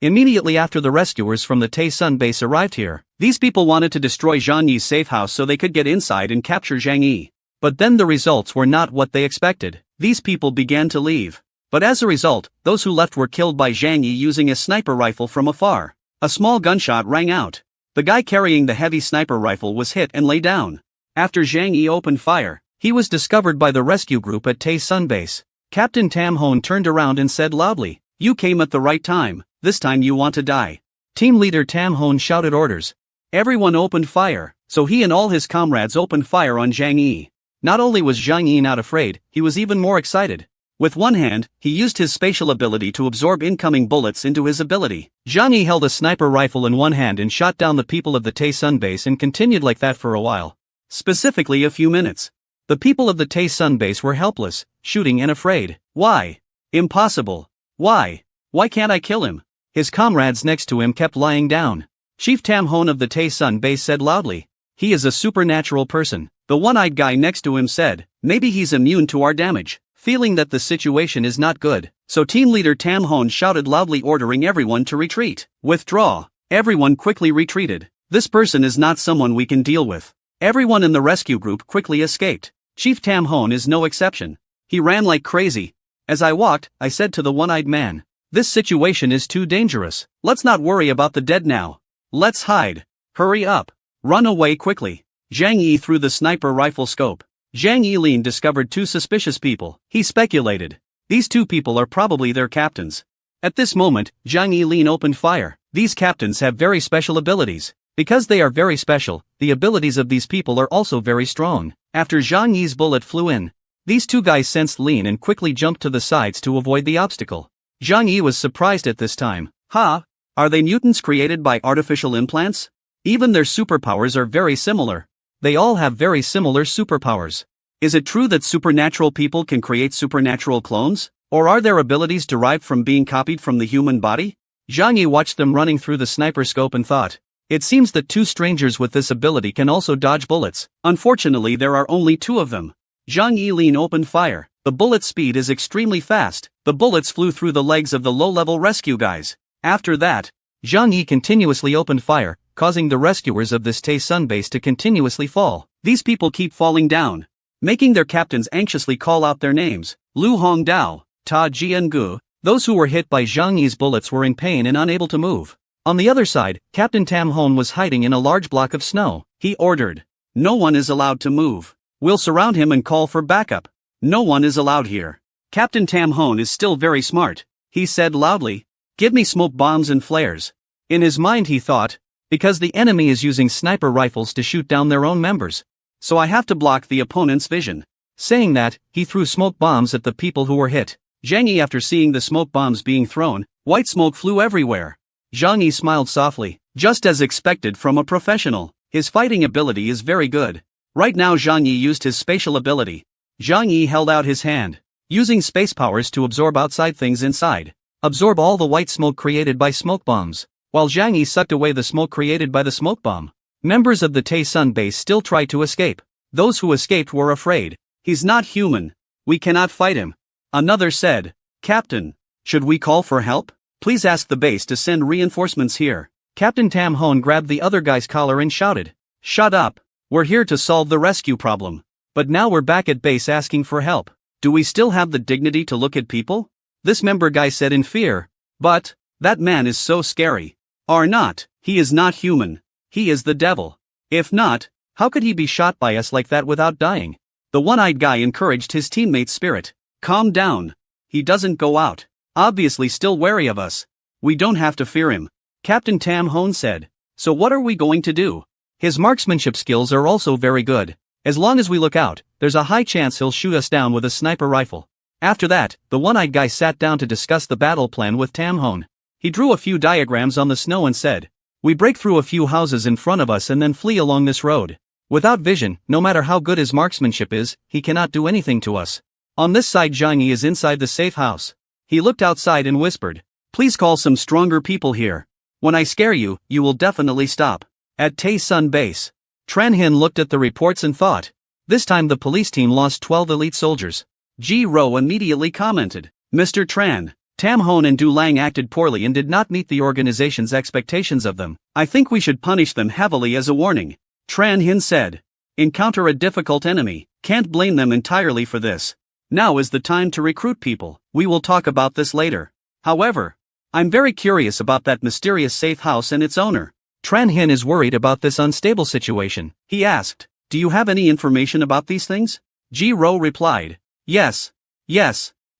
immediately after the rescuers from the Taesun base arrived here. These people wanted to destroy Zhang Yi's safe house so they could get inside and capture Zhang Yi. But then the results were not what they expected. These people began to leave. But as a result, those who left were killed by Zhang Yi using a sniper rifle from afar. A small gunshot rang out. The guy carrying the heavy sniper rifle was hit and lay down. After Zhang Yi opened fire, he was discovered by the rescue group at Taesun base. Captain Tam Hon turned around and said loudly, "You came at the right time, this time you want to die." Team leader Tam Hon shouted orders. Everyone opened fire, so he and all his comrades opened fire on Zhang Yi. Not only was Zhang Yi not afraid, he was even more excited. With one hand, he used his spatial ability to absorb incoming bullets into his ability. Zhang Yi held a sniper rifle in one hand and shot down the people of the Taesun base and continued like that for a while. Specifically a few minutes. The people of the Taesun base were helpless, shooting and afraid. Why? Impossible. Why? Why can't I kill him? His comrades next to him kept lying down. Chief Tam Hon of the Taesun base said loudly, "He is a supernatural person." The one-eyed guy next to him said, "Maybe he's immune to our damage." Feeling that the situation is not good, so team leader Tam Hon shouted loudly ordering everyone to retreat. Withdraw. Everyone quickly retreated. This person is not someone we can deal with. Everyone in the rescue group quickly escaped. Chief Tam Hon is no exception. He ran like crazy. As I walked, I said to the one-eyed man, "This situation is too dangerous. Let's not worry about the dead now. Let's hide. Hurry up. Run away quickly." Zhang Yi threw the sniper rifle scope. Zhang Yi discovered two suspicious people. He speculated. These two people are probably their captains. At this moment, Zhang Yi opened fire. These captains have very special abilities. Because they are very special, the abilities of these people are also very strong. After Zhang Yi's bullet flew in, these two guys sensed Lin and quickly jumped to the sides to avoid the obstacle. Zhang Yi was surprised at this time. Are they mutants created by artificial implants? Even their superpowers are very similar. They all have very similar superpowers. Is it true that supernatural people can create supernatural clones? Or are their abilities derived from being copied from the human body? Zhang Yi watched them running through the sniper scope and thought, it seems that two strangers with this ability can also dodge bullets. Unfortunately, there are only two of them. Zhang Yi opened fire. The bullet speed is extremely fast. The bullets flew through the legs of the low-level rescue guys. After that, Zhang Yi continuously opened fire, causing the rescuers of this Taesun base to continuously fall. These people keep falling down, making their captains anxiously call out their names. Lu Hongdao, Ta Jiangu. Those who were hit by Zhang Yi's bullets were in pain and unable to move. On the other side, Captain Tam Hon was hiding in a large block of snow. He ordered, "No one is allowed to move. We'll surround him and call for backup. No one is allowed here." Captain Tam Hon is still very smart. He said loudly, "Give me smoke bombs and flares." In his mind he thought, because the enemy is using sniper rifles to shoot down their own members, so I have to block the opponent's vision. Saying that, he threw smoke bombs at the people who were hit. Zhang Yi, after seeing the smoke bombs being thrown, white smoke flew everywhere. Zhang Yi smiled softly, just as expected from a professional. His fighting ability is very good. Right now Zhang Yi used his spatial ability. Zhang Yi held out his hand, using space powers to absorb outside things inside. Absorb all the white smoke created by smoke bombs. While Zhang Yi sucked away the smoke created by the smoke bomb, members of the Taesun base still tried to escape. Those who escaped were afraid. "He's not human. We cannot fight him." Another said, "Captain, should we call for help? Please ask the base to send reinforcements here." Captain Tam Hon grabbed the other guy's collar and shouted, "Shut up. We're here to solve the rescue problem. But now we're back at base asking for help. Do we still have the dignity to look at people?" This member guy said in fear. "But, that man is so scary." "Or not, he is not human. He is the devil. If not, how could he be shot by us like that without dying?" The one-eyed guy encouraged his teammate's spirit. "Calm down. He doesn't go out. Obviously still wary of us. We don't have to fear him." Captain Tam Hon said. "So what are we going to do? His marksmanship skills are also very good. As long as we look out, there's a high chance he'll shoot us down with a sniper rifle." After that, the one-eyed guy sat down to discuss the battle plan with Tam Hon. He drew a few diagrams on the snow and said, "We break through a few houses in front of us and then flee along this road. Without vision, no matter how good his marksmanship is, he cannot do anything to us." On this side Zhang Yi is inside the safe house. He looked outside and whispered, "Please call some stronger people here. When I scare you, you will definitely stop." At Taesun base, Tran Hin looked at the reports and thought, this time the police team lost 12 elite soldiers. Ji Ro immediately commented, "Mr. Tran, Tam Hon and Du Lang acted poorly and did not meet the organization's expectations of them. I think we should punish them heavily as a warning. Tran Hin said. Encounter a difficult enemy, can't blame them entirely for this. Now is the time to recruit people, we will talk about this later. However, I'm very curious about that mysterious safe house and its owner. Tran Hin is worried about this unstable situation. He asked, do you have any information about these things? Ji Ro replied, yes.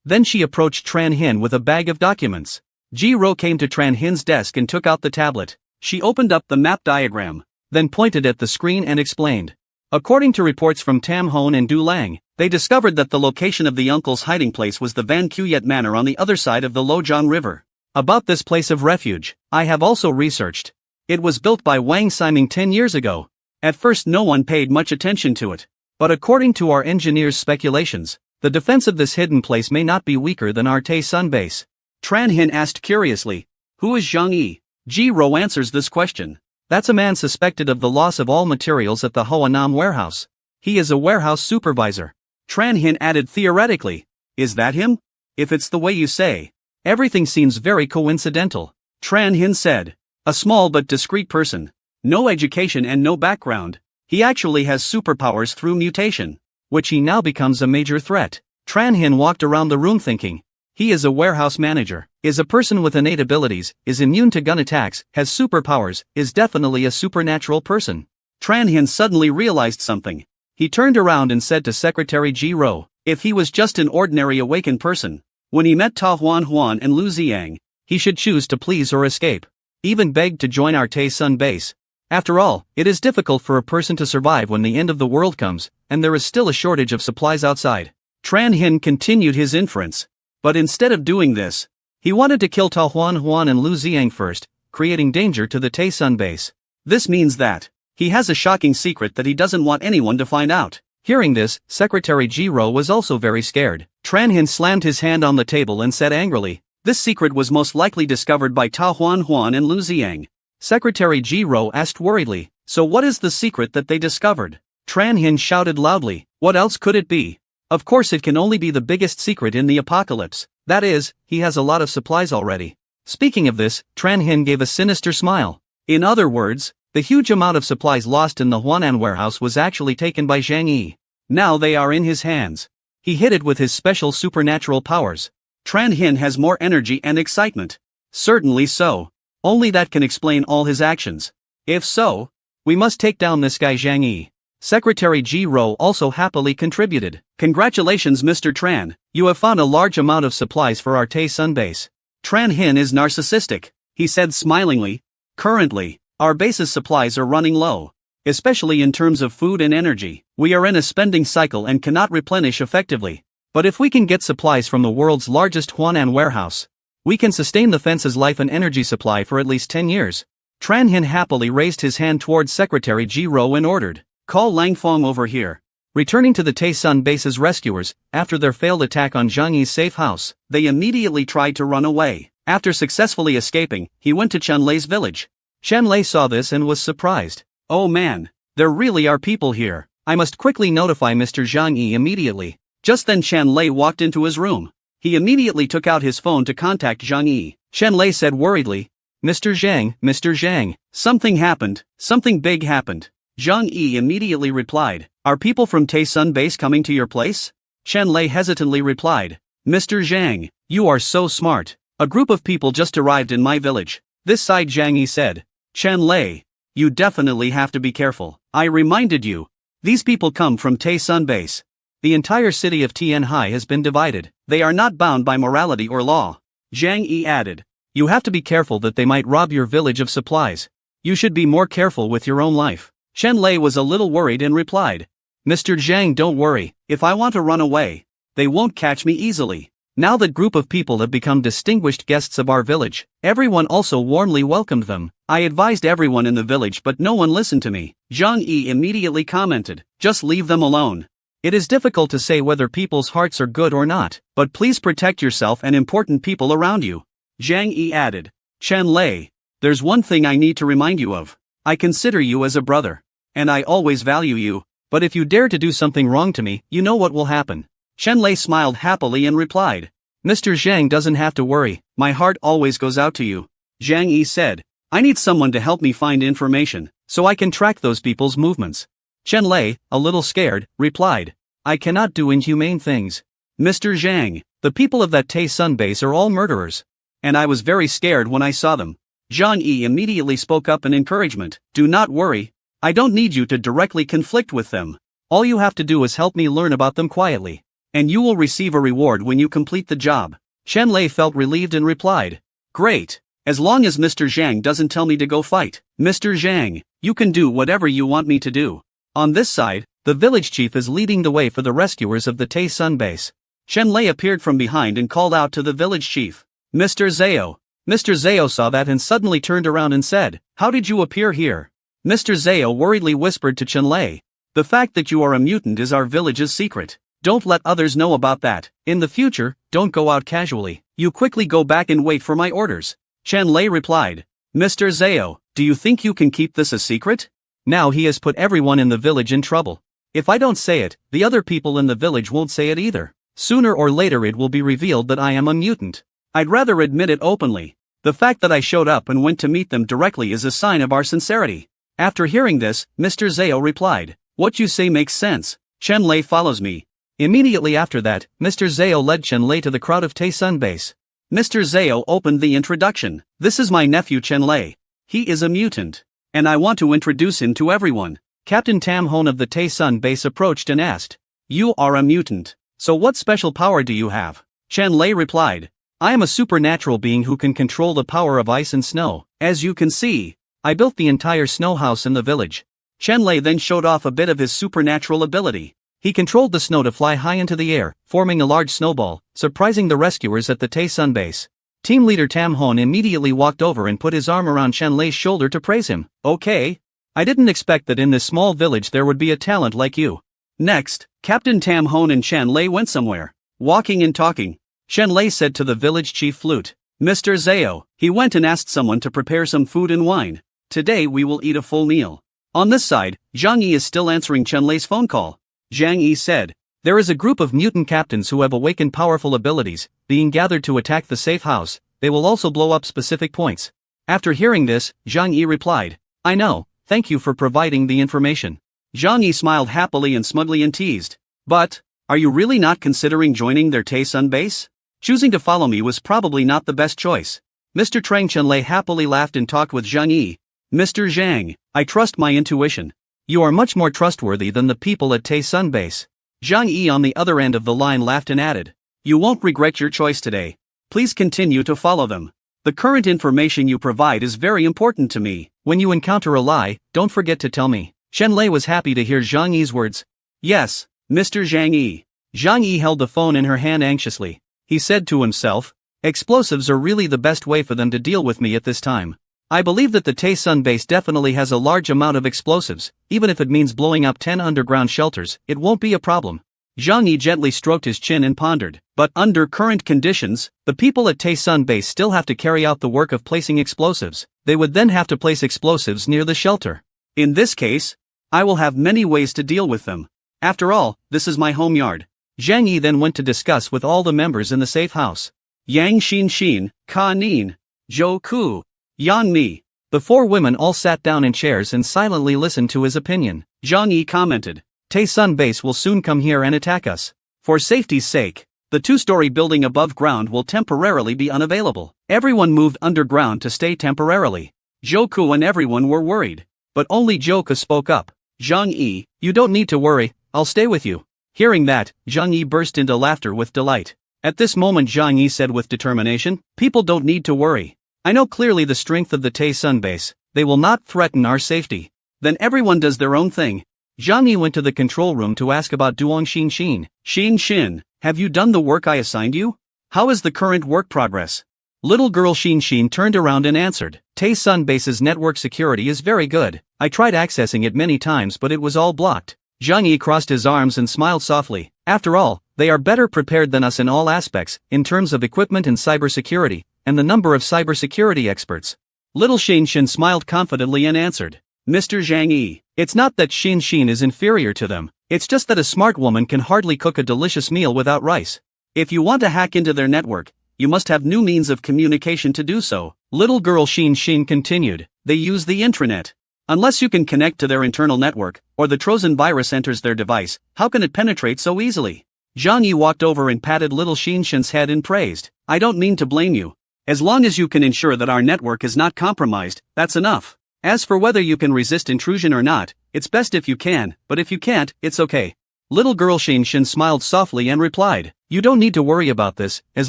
Then she approached Tran Hin with a bag of documents. Ji Ro came to Tran Hin's desk and took out the tablet. She opened up the map diagram, then pointed at the screen and explained. According to reports from Tam Hon and Du Lang, they discovered that the location of the uncle's hiding place was the Van Quyet Manor on the other side of the Lojong River. About this place of refuge, I have also researched. It was built by Wang Siming 10 years ago. At first no one paid much attention to it. But according to our engineers' speculations, the defense of this hidden place may not be weaker than our Taesun base. Tran Hin asked curiously, who is Zhang Yi? Ji Ro answers this question. That's a man suspected of the loss of all materials at the Hoanam warehouse. He is a warehouse supervisor. Tran Hin added theoretically. Is that him? If it's the way you say. Everything seems very coincidental. Tran Hin said. A small but discreet person. No education and no background. He actually has superpowers through mutation, which he now becomes a major threat. Tran Hin walked around the room thinking. He is a warehouse manager, is a person with innate abilities, is immune to gun attacks, has superpowers, is definitely a supernatural person. Tran Hin suddenly realized something. He turned around and said to Secretary Ji Ro, if he was just an ordinary awakened person, when he met Ta Huan Huan and Lu Ziang, he should choose to please or escape. Even begged to join our Taesun base. After all, it is difficult for a person to survive when the end of the world comes, and there is still a shortage of supplies outside. Tran Hin continued his inference. But instead of doing this, he wanted to kill Ta Huan Huan and Lu Ziang first, creating danger to the Taesun base. This means that he has a shocking secret that he doesn't want anyone to find out. Hearing this, Secretary Ji Ro was also very scared. Tran Hin slammed his hand on the table and said angrily, this secret was most likely discovered by Ta Huan Huan and Lu Ziang. Secretary Ji Ro asked worriedly, so what is the secret that they discovered? Tran Hin shouted loudly, what else could it be? Of course it can only be the biggest secret in the apocalypse, that is, he has a lot of supplies already. Speaking of this, Tran Hin gave a sinister smile. In other words, the huge amount of supplies lost in the Huanan warehouse was actually taken by Zhang Yi. Now they are in his hands. He hid it with his special supernatural powers. Tran Hin has more energy and excitement. Certainly so. Only that can explain all his actions. If so, we must take down this guy Zhang Yi. Secretary Ji Ro also happily contributed. Congratulations Mr. Tran, you have found a large amount of supplies for our Taesun base. Tran Hin is narcissistic, he said smilingly. Currently, our base's supplies are running low. Especially in terms of food and energy, we are in a spending cycle and cannot replenish effectively. But if we can get supplies from the world's largest Huanan warehouse, we can sustain the fence's life and energy supply for at least 10 years. Tran Hin happily raised his hand towards Secretary Ji Ro and ordered, call Lang Fong over here. Returning to the Taesun base's rescuers, after their failed attack on Zhang Yi's safe house, they immediately tried to run away. After successfully escaping, he went to Chen Lei's village. Chen Lei saw this and was surprised. Oh man, there really are people here. I must quickly notify Mr. Zhang Yi immediately. Just then Chen Lei walked into his room. He immediately took out his phone to contact Zhang Yi. Chen Lei said worriedly, Mr. Zhang, something happened, something big happened. Zhang Yi immediately replied, are people from Taesun base coming to your place? Chen Lei hesitantly replied, Mr. Zhang, you are so smart. A group of people just arrived in my village. This side Zhang Yi said, Chen Lei, you definitely have to be careful. I reminded you. These people come from Taesun base. The entire city of Tianhai has been divided. They are not bound by morality or law. Zhang Yi added, you have to be careful that they might rob your village of supplies. You should be more careful with your own life. Chen Lei was a little worried and replied, Mr. Zhang, don't worry, if I want to run away, they won't catch me easily. Now that group of people have become distinguished guests of our village, everyone also warmly welcomed them. I advised everyone in the village but no one listened to me. Zhang Yi immediately commented, just leave them alone. It is difficult to say whether people's hearts are good or not, but please protect yourself and important people around you. Zhang Yi added, Chen Lei, there's one thing I need to remind you of. I consider you as a brother. And I always value you. But if you dare to do something wrong to me, you know what will happen. Chen Lei smiled happily and replied, Mr. Zhang doesn't have to worry, my heart always goes out to you. Zhang Yi said. I need someone to help me find information, so I can track those people's movements. Chen Lei, a little scared, replied. I cannot do inhumane things. Mr. Zhang, the people of that Tae-sun base are all murderers. And I was very scared when I saw them. Zhang Yi immediately spoke up in encouragement. Do not worry. I don't need you to directly conflict with them. All you have to do is help me learn about them quietly. And you will receive a reward when you complete the job. Chen Lei felt relieved and replied. Great. As long as Mr. Zhang doesn't tell me to go fight. Mr. Zhang, you can do whatever you want me to do. On this side, the village chief is leading the way for the rescuers of the Tae-sun base. Chen Lei appeared from behind and called out to the village chief. Mr. Zhao. Mr. Zhao saw that and suddenly turned around and said, How did you appear here? Mr. Zhao worriedly whispered to Chen Lei. The fact that you are a mutant is our village's secret. Don't let others know about that. In the future, don't go out casually. You quickly go back and wait for my orders. Chen Lei replied. Mr. Zhao, do you think you can keep this a secret? Now he has put everyone in the village in trouble. If I don't say it, the other people in the village won't say it either. Sooner or later it will be revealed that I am a mutant. I'd rather admit it openly. The fact that I showed up and went to meet them directly is a sign of our sincerity. After hearing this, Mr. Zhao replied. What you say makes sense. Chen Lei follows me. Immediately after that, Mr. Zhao led Chen Lei to the crowd of Tae-sun base. Mr. Zhao opened the introduction. This is my nephew Chen Lei. He is a mutant. And I want to introduce him to everyone. Captain Tam Hon of the Tae-sun base approached and asked. You are a mutant. So what special power do you have? Chen Lei replied. I am a supernatural being who can control the power of ice and snow. As you can see, I built the entire snow house in the village. Chen Lei then showed off a bit of his supernatural ability. He controlled the snow to fly high into the air, forming a large snowball, surprising the rescuers at the Tae-sun base. Team leader Tam Hon immediately walked over and put his arm around Chen Lei's shoulder to praise him. Okay. I didn't expect that in this small village there would be a talent like you. Next, Captain Tam Hon and Chen Lei went somewhere. Walking and talking. Chen Lei said to the village chief flute. Mr. Zhao, he went and asked someone to prepare some food and wine. Today we will eat a full meal. On this side, Zhang Yi is still answering Chen Lei's phone call. Zhang Yi said. There is a group of mutant captains who have awakened powerful abilities, being gathered to attack the safe house. They will also blow up specific points. After hearing this, Zhang Yi replied. I know, thank you for providing the information. Zhang Yi smiled happily and smugly and teased. But, are you really not considering joining their Tae-sun base? Choosing to follow me was probably not the best choice. Mr. Trang Chen Lei happily laughed and talked with Zhang Yi. Mr. Zhang, I trust my intuition. You are much more trustworthy than the people at Tae-sun base. Zhang Yi on the other end of the line laughed and added. You won't regret your choice today. Please continue to follow them. The current information you provide is very important to me. When you encounter a lie, don't forget to tell me. Chen Lei was happy to hear Zhang Yi's words. Yes, Mr. Zhang Yi. Zhang Yi held the phone in her hand anxiously. He said to himself, explosives are really the best way for them to deal with me at this time. I believe that the Tae-sun base definitely has a large amount of explosives, even if it means blowing up 10 underground shelters, it won't be a problem. Zhang Yi gently stroked his chin and pondered, but under current conditions, the people at Tae-sun base still have to carry out the work of placing explosives. They would then have to place explosives near the shelter. In this case, I will have many ways to deal with them. After all, this is my home yard. Zhang Yi then went to discuss with all the members in the safe house. Yang Xin, Ka Nin, Zhou Ku, Yan Mi. The four women all sat down in chairs and silently listened to his opinion. Zhang Yi commented, Tae-sun base will soon come here and attack us. For safety's sake, the two-story building above ground will temporarily be unavailable. Everyone moved underground to stay temporarily. Zhou Ku and everyone were worried. But only Zhou Ku spoke up. Zhang Yi, you don't need to worry, I'll stay with you. Hearing that, Zhang Yi burst into laughter with delight. At this moment Zhang Yi said with determination, people don't need to worry. I know clearly the strength of the Tae-sun base, they will not threaten our safety. Then everyone does their own thing. Zhang Yi went to the control room to ask about Duong Xin. Xin, have you done the work I assigned you? How is the current work progress? Little girl Xin turned around and answered, Tae-sun base's network security is very good. I tried accessing it many times but it was all blocked. Zhang Yi crossed his arms and smiled softly. After all, they are better prepared than us in all aspects, in terms of equipment and cybersecurity, and the number of cybersecurity experts. Little Xin smiled confidently and answered, Mr. Zhang Yi, it's not that Xin is inferior to them, it's just that a smart woman can hardly cook a delicious meal without rice. If you want to hack into their network, you must have new means of communication to do so. Little girl Xin continued. They use the intranet. Unless you can connect to their internal network, or the Trojan virus enters their device, how can it penetrate so easily? Zhang Yi walked over and patted little Xin's head and praised. I don't mean to blame you. As long as you can ensure that our network is not compromised, that's enough. As for whether you can resist intrusion or not, it's best if you can, but if you can't, it's okay. Little girl Xin smiled softly and replied, you don't need to worry about this, as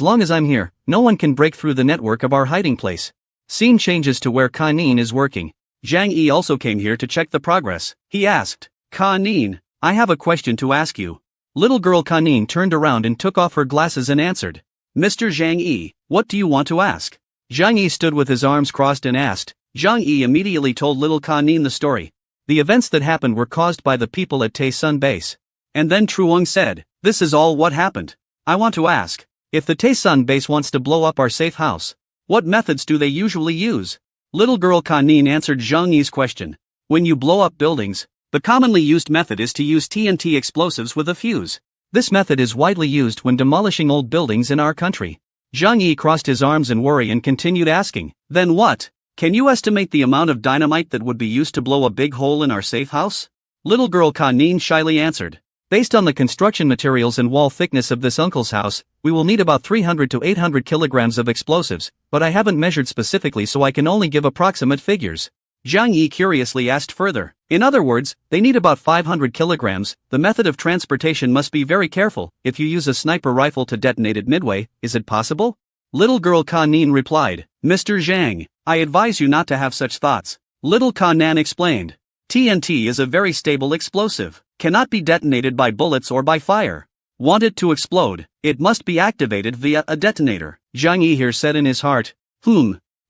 long as I'm here, no one can break through the network of our hiding place. Scene changes to where Kanin is working. Zhang Yi also came here to check the progress. He asked, Kanin, I have a question to ask you. Little girl Kanin turned around and took off her glasses and answered, Mr. Zhang Yi, what do you want to ask? Zhang Yi stood with his arms crossed and asked. Zhang Yi immediately told little Kanin the story. The events that happened were caused by the people at Taesun base. And then Truong said, this is all what happened. I want to ask, if the Taesun base wants to blow up our safe house, what methods do they usually use? Little girl Kanin answered Zhang Yi's question. When you blow up buildings, the commonly used method is to use TNT explosives with a fuse. This method is widely used when demolishing old buildings in our country. Zhang Yi crossed his arms in worry and continued asking, then what? Can you estimate the amount of dynamite that would be used to blow a big hole in our safe house? Little girl Kanin shyly answered. Based on the construction materials and wall thickness of this uncle's house, we will need about 300 to 800 kilograms of explosives, but I haven't measured specifically so I can only give approximate figures. Zhang Yi curiously asked further. In other words, they need about 500 kilograms, the method of transportation must be very careful. If you use a sniper rifle to detonate it midway, is it possible? Little girl Kanin replied, Mr. Zhang, I advise you not to have such thoughts. Little Kanan explained. TNT is a very stable explosive, cannot be detonated by bullets or by fire. Want it to explode, it must be activated via a detonator. Zhang Yi here said in his heart,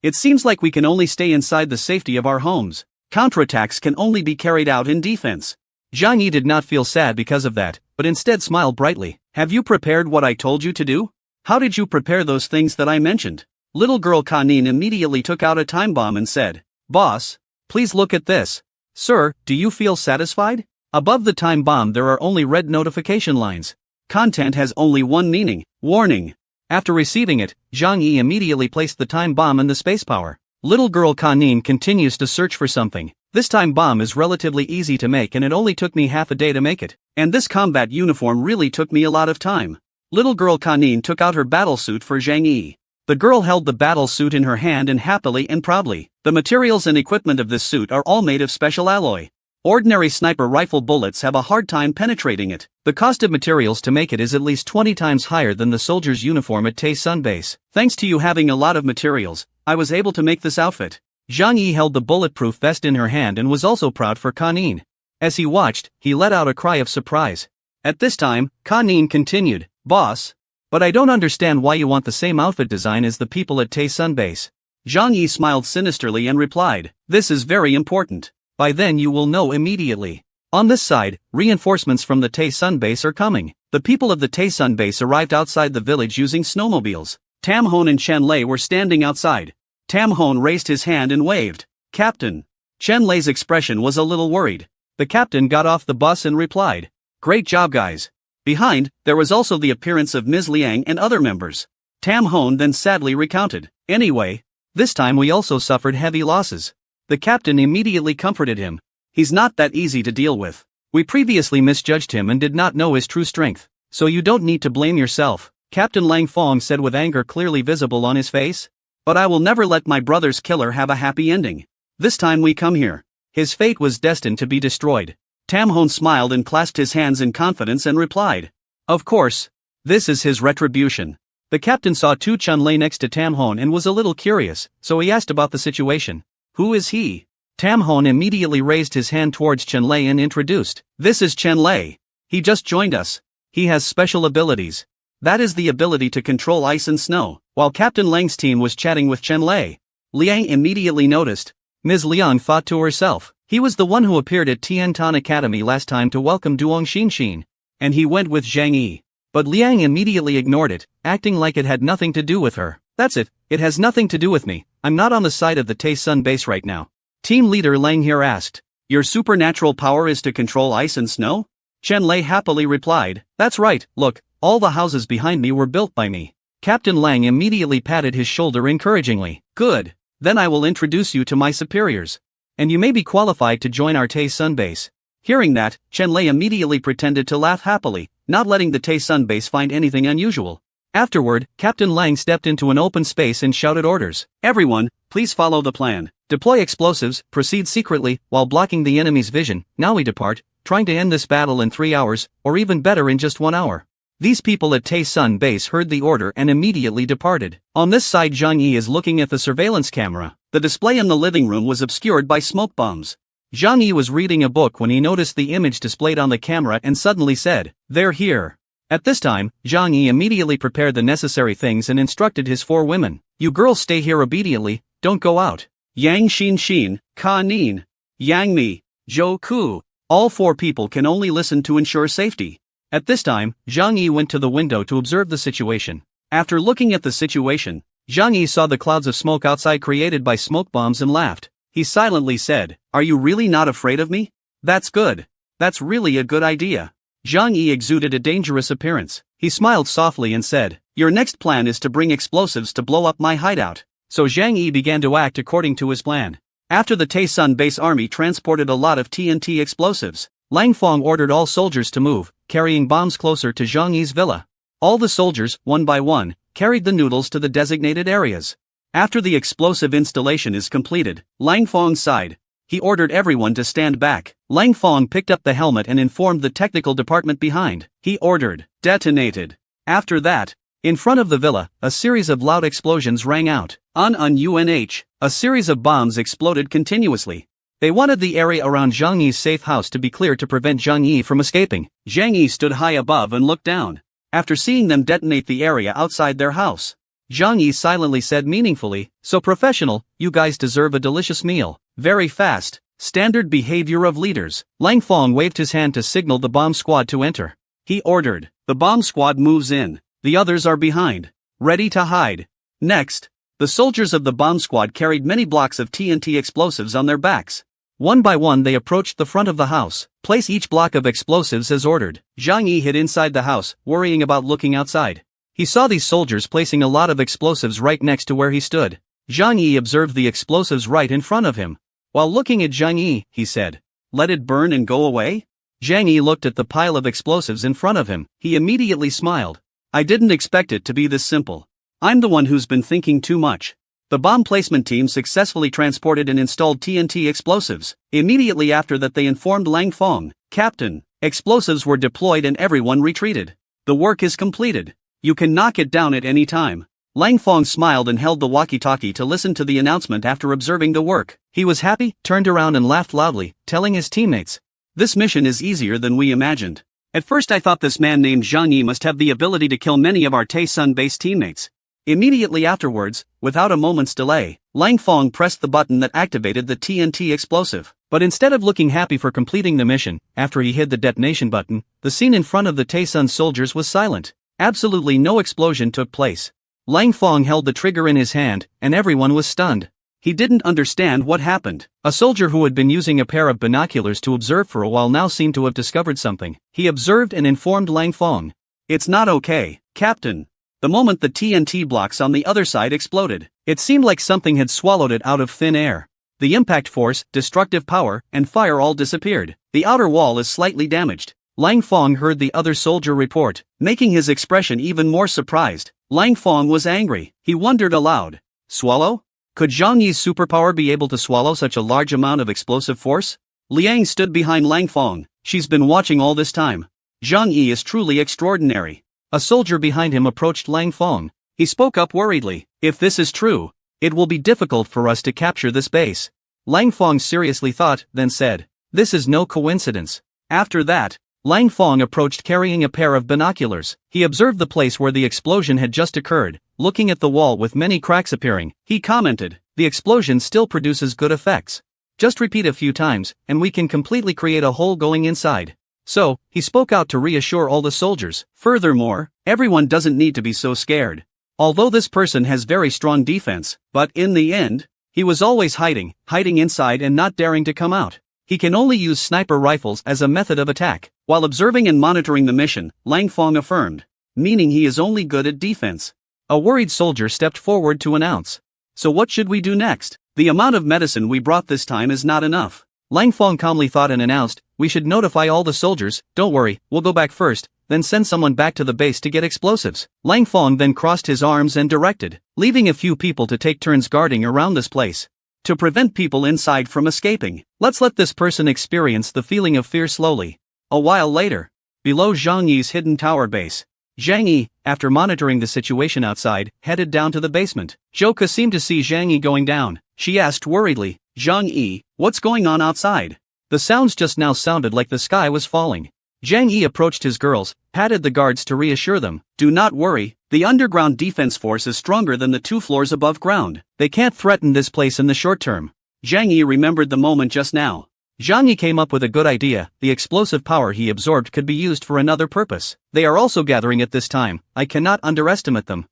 it seems like we can only stay inside the safety of our homes. Counterattacks can only be carried out in defense. Zhang Yi did not feel sad because of that, but instead smiled brightly. Have you prepared what I told you to do? How did you prepare those things that I mentioned? Little girl Kanin immediately took out a time bomb and said, Boss, please look at this. Sir, do you feel satisfied? Above the time bomb there are only red notification lines. Content has only one meaning, warning. After receiving it, Zhang Yi immediately placed the time bomb in the space power. Little girl Kanin continues to search for something. This time bomb is relatively easy to make and it only took me half a day to make it. And this combat uniform really took me a lot of time. Little girl Kanin took out her battle suit for Zhang Yi. The girl held the battle suit in her hand and happily and proudly. The materials and equipment of this suit are all made of special alloy. Ordinary sniper rifle bullets have a hard time penetrating it. The cost of materials to make it is at least 20 times higher than the soldier's uniform at Taesun base. Thanks to you having a lot of materials, I was able to make this outfit. Zhang Yi held the bulletproof vest in her hand and was also proud for Kanin. As he watched, he let out a cry of surprise. At this time, Kanin continued, Boss, but I don't understand why you want the same outfit design as the people at Taesun base. Zhang Yi smiled sinisterly and replied, this is very important. By then you will know immediately. On this side, reinforcements from the Taesun base are coming. The people of the Taesun base arrived outside the village using snowmobiles. Tam Hon and Chen Lei were standing outside. Tam Hon raised his hand and waved. Captain. Chen Lei's expression was a little worried. The captain got off the bus and replied, great job guys. Behind, there was also the appearance of Ms. Liang and other members. Tam Hon then sadly recounted, anyway, this time we also suffered heavy losses. The captain immediately comforted him. He's not that easy to deal with. We previously misjudged him and did not know his true strength, so you don't need to blame yourself, Captain Lang Fong said with anger clearly visible on his face. But I will never let my brother's killer have a happy ending. This time we come here. His fate was destined to be destroyed. Tam Hon smiled and clasped his hands in confidence and replied, of course. This is his retribution. The captain saw Tu Chun Lei next to Tam Hon and was a little curious, so he asked about the situation. Who is he? Tam Hon immediately raised his hand towards Chen Lei and introduced, this is Chen Lei. He just joined us. He has special abilities. That is the ability to control ice and snow. While Captain Lang's team was chatting with Chen Lei, Liang immediately noticed. Ms. Liang thought to herself, he was the one who appeared at Tiantan Academy last time to welcome Duong Xin. And he went with Zhang Yi. But Liang immediately ignored it, acting like it had nothing to do with her. That's it has nothing to do with me. I'm not on the side of the Taesun base right now. Team leader Lang here asked, your supernatural power is to control ice and snow? Chen Lei happily replied, that's right, look, All the houses behind me were built by me. Captain Lang immediately patted his shoulder encouragingly. Good. Then I will introduce you to my superiors. And you may be qualified to join our Tae-sun base. Hearing that, Chen Lei immediately pretended to laugh happily, not letting the Tae-sun base find anything unusual. Afterward, Captain Lang stepped into an open space and shouted orders. Everyone, please follow the plan. Deploy explosives, proceed secretly, while blocking the enemy's vision. Now we depart, trying to end this battle in 3 hours, or even better in just 1 hour. These people at Tae-sun base heard the order and immediately departed. On this side, Zhang Yi is looking at the surveillance camera. The display in the living room was obscured by smoke bombs. Zhang Yi was reading a book when he noticed the image displayed on the camera and suddenly said, "They're here." At this time, Zhang Yi immediately prepared the necessary things and instructed his 4 women. You girls stay here obediently, don't go out. Yang Xin, Ka Nin, Yang Mi, Zhou Ku. All 4 people can only listen to ensure safety. At this time, Zhang Yi went to the window to observe the situation. After looking at the situation, Zhang Yi saw the clouds of smoke outside created by smoke bombs and laughed. He silently said, "Are you really not afraid of me? That's good. That's really a good idea." Zhang Yi exuded a dangerous appearance. He smiled softly and said, "Your next plan is to bring explosives to blow up my hideout." So Zhang Yi began to act according to his plan. After the Tae-sun base army transported a lot of TNT explosives, Lang Fong ordered all soldiers to move, carrying bombs closer to Zhang Yi's villa. All the soldiers, one by one, carried the noodles to the designated areas. After the explosive installation is completed, Lang Fong sighed. He ordered everyone to stand back. Lang Fong picked up the helmet and informed the technical department behind. He ordered, detonated. After that, in front of the villa, a series of loud explosions rang out. A series of bombs exploded continuously. They wanted the area around Zhang Yi's safe house to be clear to prevent Zhang Yi from escaping. Zhang Yi stood high above and looked down. After seeing them detonate the area outside their house, Zhang Yi silently said meaningfully, "So professional, you guys deserve a delicious meal. Very fast. Standard behavior of leaders." Lang Fong waved his hand to signal the bomb squad to enter. He ordered, "The bomb squad moves in. The others are behind, ready to hide." Next, the soldiers of the bomb squad carried many blocks of TNT explosives on their backs. One by one they approached the front of the house. Place each block of explosives as ordered. Zhang Yi hid inside the house, worrying about looking outside. He saw these soldiers placing a lot of explosives right next to where he stood. Zhang Yi observed the explosives right in front of him. While looking at Zhang Yi, he said, "Let it burn and go away?" Zhang Yi looked at the pile of explosives in front of him. He immediately smiled. "I didn't expect it to be this simple. I'm the one who's been thinking too much." The bomb placement team successfully transported and installed TNT explosives. Immediately after that they informed Lang Fong, "Captain, explosives were deployed and everyone retreated. The work is completed. You can knock it down at any time." Lang Fong smiled and held the walkie-talkie to listen to the announcement. After observing the work, he was happy, turned around and laughed loudly, telling his teammates, "This mission is easier than we imagined. At first I thought this man named Zhang Yi must have the ability to kill many of our Tae-sun base teammates." Immediately afterwards, without a moment's delay, Lang Fong pressed the button that activated the TNT explosive. But instead of looking happy for completing the mission, after he hit the detonation button, the scene in front of the Tae-sun soldiers was silent. Absolutely no explosion took place. Lang Fong held the trigger in his hand, and everyone was stunned. He didn't understand what happened. A soldier who had been using a pair of binoculars to observe for a while now seemed to have discovered something. He observed and informed Lang Fong, "It's not okay, Captain." The moment the TNT blocks on the other side exploded, it seemed like something had swallowed it out of thin air. The impact force, destructive power, and fire all disappeared. The outer wall is slightly damaged. Lang Fong heard the other soldier report, making his expression even more surprised. Lang Fong was angry. He wondered aloud, "Swallow? Could Zhang Yi's superpower be able to swallow such a large amount of explosive force?" Liang stood behind Lang Fong. "She's been watching all this time. Zhang Yi is truly extraordinary." A soldier behind him approached Lang Fong. He spoke up worriedly, "If this is true, it will be difficult for us to capture this base." Lang Fong seriously thought, then said, "This is no coincidence." After that, Lang Fong approached carrying a pair of binoculars. He observed the place where the explosion had just occurred. Looking at the wall with many cracks appearing, he commented, "The explosion still produces good effects. Just repeat a few times, and we can completely create a hole going inside." So, he spoke out to reassure all the soldiers. Furthermore, everyone doesn't need to be so scared. Although this person has very strong defense, but in the end, he was always hiding inside and not daring to come out. He can only use sniper rifles as a method of attack. While observing and monitoring the mission, Lang Fong affirmed, meaning he is only good at defense. A worried soldier stepped forward to announce. So what should we do next? The amount of medicine we brought this time is not enough. Lang Feng calmly thought and announced, we should notify all the soldiers, don't worry, we'll go back first, then send someone back to the base to get explosives. Lang Feng then crossed his arms and directed, leaving a few people to take turns guarding around this place. To prevent people inside from escaping, let's let this person experience the feeling of fear slowly. A while later, below Zhang Yi's hidden tower base, Zhang Yi, after monitoring the situation outside, headed down to the basement. Zhouke seemed to see Zhang Yi going down. She asked worriedly, Zhang Yi, what's going on outside? The sounds just now sounded like the sky was falling. Zhang Yi approached his girls, patted the guards to reassure them. Do not worry, the underground defense force is stronger than the 2 floors above ground. They can't threaten this place in the short term. Zhang Yi remembered the moment just now. Zhang Yi came up with a good idea. The explosive power he absorbed could be used for another purpose. They are also gathering at this time. I cannot underestimate them.